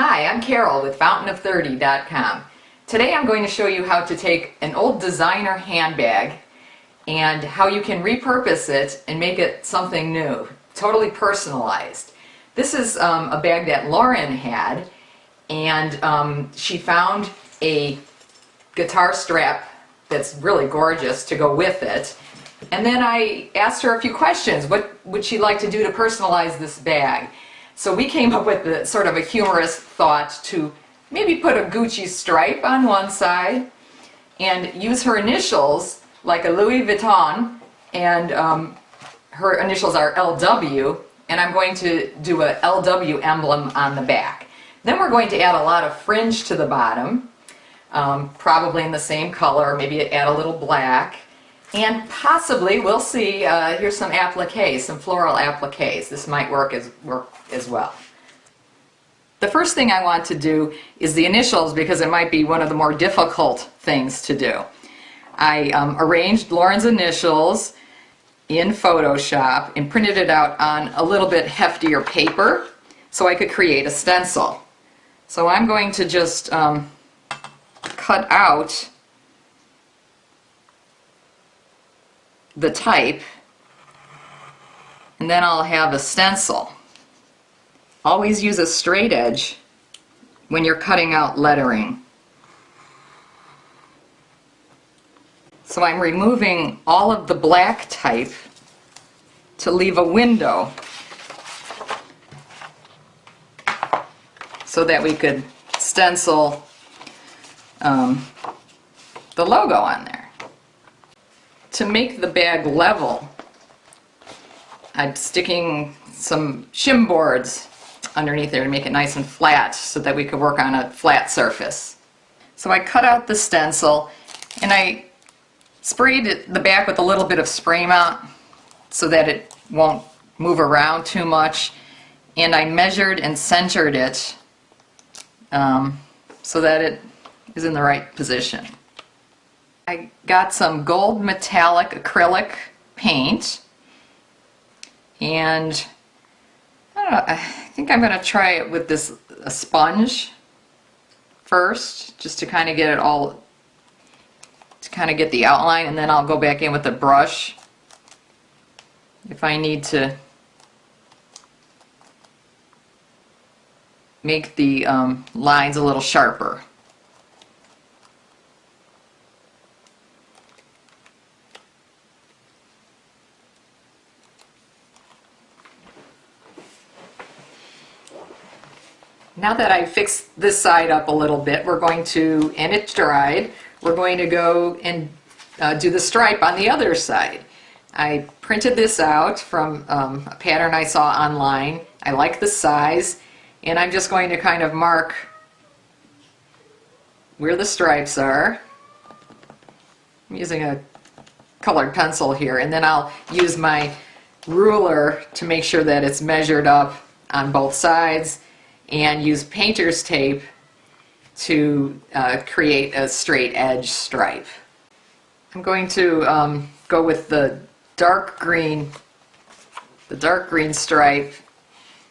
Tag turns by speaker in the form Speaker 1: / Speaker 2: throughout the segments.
Speaker 1: Hi, I'm Carol with fountainof30.com. Today I'm going to show you how to take an old designer handbag and how you can repurpose it and make it something new, totally personalized. This is a bag that Lauren had, and she found a guitar strap that's really gorgeous to go with it. And then I asked her a few questions. What would she like to do to personalize this bag? So we came up with the, sort of a humorous thought to maybe put a Gucci stripe on one side and use her initials like a Louis Vuitton, and her initials are LW, and I'm going to do a LW emblem on the back. Then we're going to add a lot of fringe to the bottom, probably in the same color, maybe add a little black. And possibly, we'll see, here's some appliques, some floral appliques. This might work as well. The first thing I want to do is the initials, because it might be one of the more difficult things to do. I arranged Lauren's initials in Photoshop and printed it out on a little bit heftier paper so I could create a stencil. So I'm going to just cut out the type, and then I'll have a stencil. Always use a straight edge when you're cutting out lettering. So I'm removing all of the black type to leave a window so that we could stencil the logo on there. To make the bag level, I'm sticking some shim boards underneath there to make it nice and flat so that we could work on a flat surface. So I cut out the stencil and I sprayed the back with a little bit of spray mount so that it won't move around too much, and I measured and centered it so that it is in the right position. I got some gold metallic acrylic paint, and I don't know, I think I'm going to try it with a sponge first, just to kind of get it all, to kind of get the outline, and then I'll go back in with a brush if I need to make the lines a little sharper. Now that I've fixed this side up a little bit, we're going to, and it's dried, we're going to go and do the stripe on the other side. I printed this out from a pattern I saw online. I like the size, and I'm just going to kind of mark where the stripes are. I'm using a colored pencil here, and then I'll use my ruler to make sure that it's measured up on both sides, and use painter's tape to create a straight edge stripe. I'm going to go with the dark green stripe,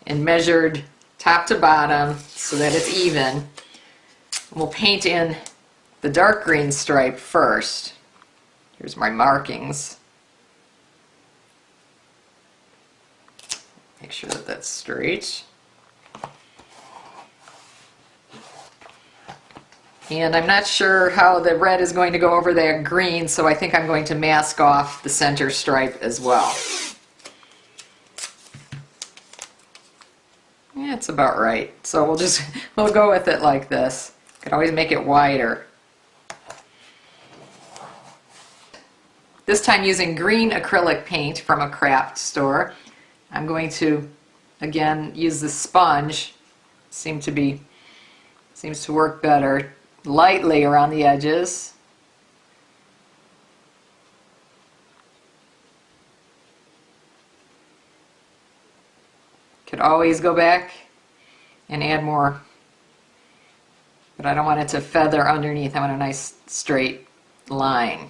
Speaker 1: and measured top to bottom so that it's even. We'll paint in the dark green stripe first. Here's my markings. Make sure that that's straight. And I'm not sure how the red is going to go over that green, so I think I'm going to mask off the center stripe as well. Yeah, it's about right. So we'll go with it like this. Could always make it wider. This time using green acrylic paint from a craft store. I'm going to again use the sponge. Seems to work better. Lightly around the edges. Could always go back and add more, but I don't want it to feather underneath. I want a nice straight line.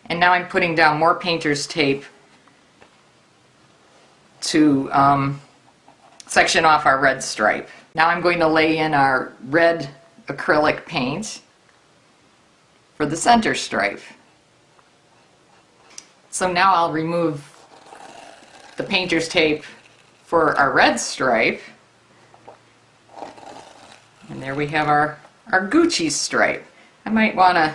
Speaker 1: And now I'm putting down more painter's tape to section off our red stripe. Now I'm going to lay in our red acrylic paint for the center stripe. So now I'll remove the painter's tape for our red stripe. And there we have our Gucci stripe. I might want to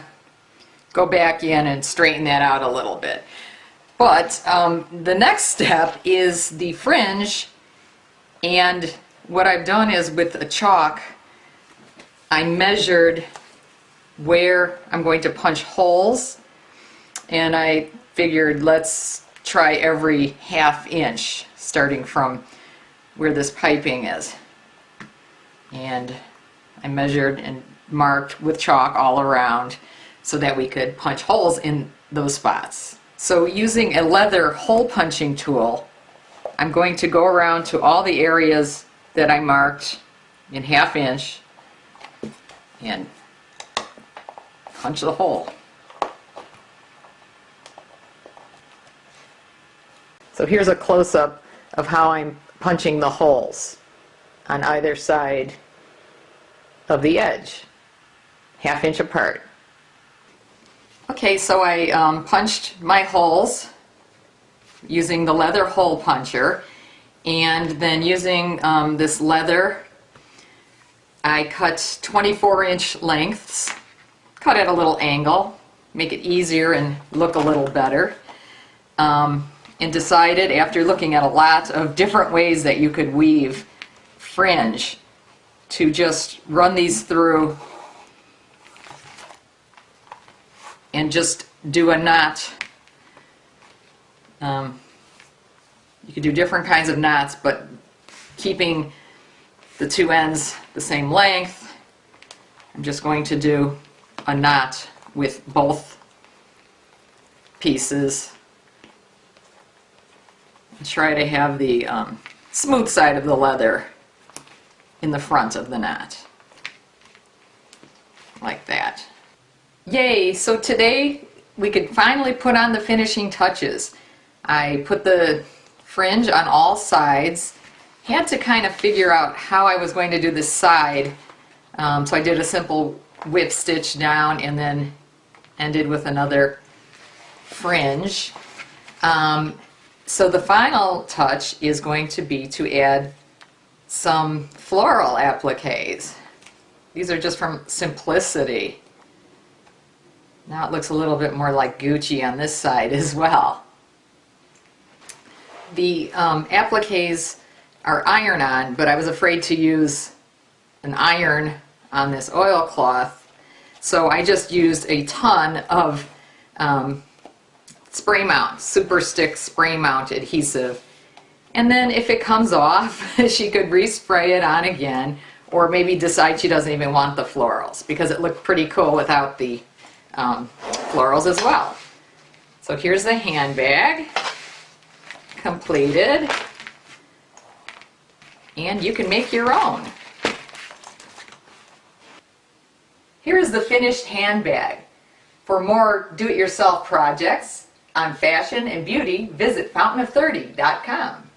Speaker 1: go back in and straighten that out a little bit. But the next step is the fringe, and what I've done is with a chalk, I measured where I'm going to punch holes, and I figured let's try every ½ inch starting from where this piping is. And I measured and marked with chalk all around so that we could punch holes in those spots. So using a leather hole punching tool, I'm going to go around to all the areas that I marked in ½ inch and punch the hole. So here's a close-up of how I'm punching the holes on either side of the edge, ½ inch apart. Okay, so I punched my holes using the leather hole puncher, and then using this leather, I cut 24-inch lengths, cut at a little angle, make it easier and look a little better, and decided after looking at a lot of different ways that you could weave fringe to just run these through and just do a knot. You could do different kinds of knots, but keeping the two ends the same length. I'm just going to do a knot with both pieces and try to have the smooth side of the leather in the front of the knot, like that. Yay! So today we could finally put on the finishing touches. I put the fringe on all sides, had to kind of figure out how I was going to do this side, so I did a simple whip stitch down and then ended with another fringe. So the final touch is going to be to add some floral appliques. These are just from Simplicity. Now it looks a little bit more like Gucci on this side as well. The appliques are iron-on, but I was afraid to use an iron on this oilcloth, so I just used a ton of spray mount, super stick spray mount adhesive. And then if it comes off, she could respray it on again, or maybe decide she doesn't even want the florals, because it looked pretty cool without the florals as well. So here's the handbag completed, and you can make your own. Here is the finished handbag. For more do-it-yourself projects on fashion and beauty, visit fountainof30.com.